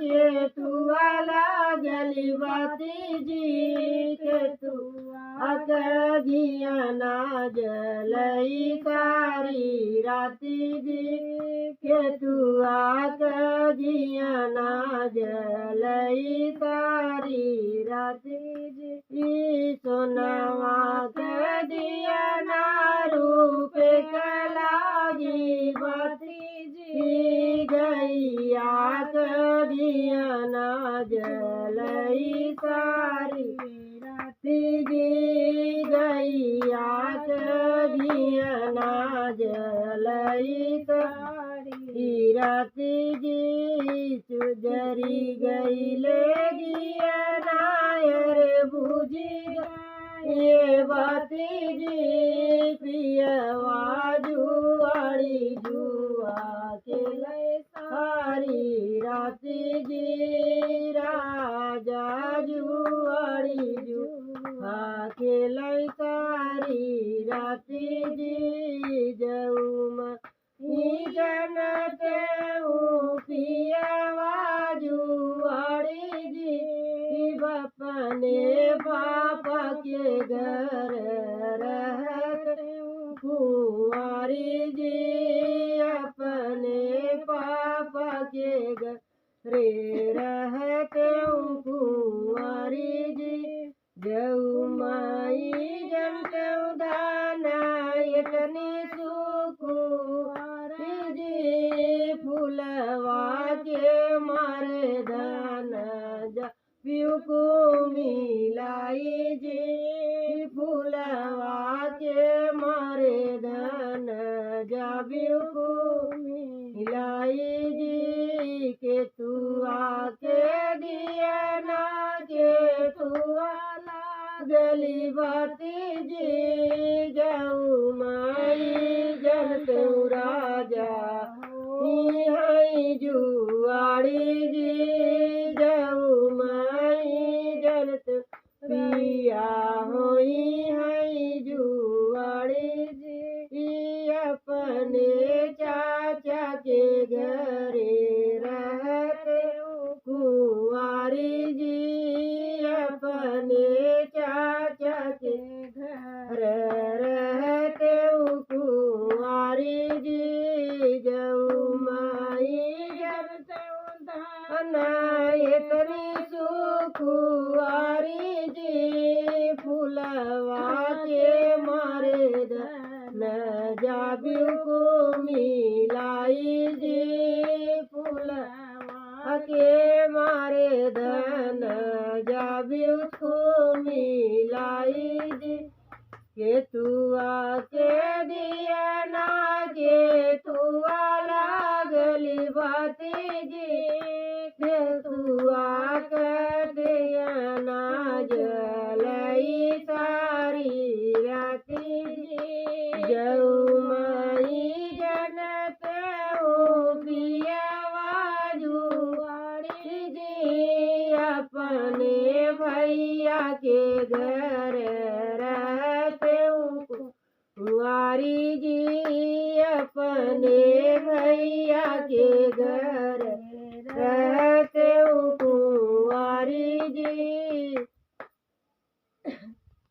के तुआ लागली बाती जी के तुआ कगिया ना जलई सारी राती जी के तुआ कगिया ना जलई सारी राती जी सोनवा के दिया ना रूप कलागी बाती जी गैया कगिया ना जलई सारी राती जी गैया कगिया ना जलई सारी राती जी सुजरी गईले गिया नायर बुझी ये बाती जी पियवा जुआड़ी जुआ के लय सारी राती जी राजा जुआड़ी जुआ के लय सारी राती जी जऊमा जनते पियवा जुआड़ी जी बपने पापा के घर रहते कुंवारी जी अपने पापा के घर रहते कुंवारी जी जऊ माई जनते दाना इतनी सुकुवारी जी फूलवा के मारे दाना जा पियू को मिलाई जी फूलवा के मारे धन जाबियू को मिलाई जी के तुआ के दिया ना के तुआ लागली बाती जी जाऊ माई जन तू राजा हई जुआड़ी जी जाऊ माई जन पिया होई हई जुआड़ी जी अपने चाचा के घरे रहते कुंवारी जी अपने चाचा के घर रहते कुंवारी जी जऊ माई इतनी सुकुआरी जी फूलवा के मारे धन जाबियू को मिलाई जी फूलवा के मारे धन जाबियू को मिलाई जी के तुआ के दिया ना के तुआ लागली बाती जी के तुआ कर दिया ना जलई सारी राती जी जऊ माई जनते पियवा जुआड़ी जी अपने भैया के घर रहते कुंवारी जी अपने भैया के घर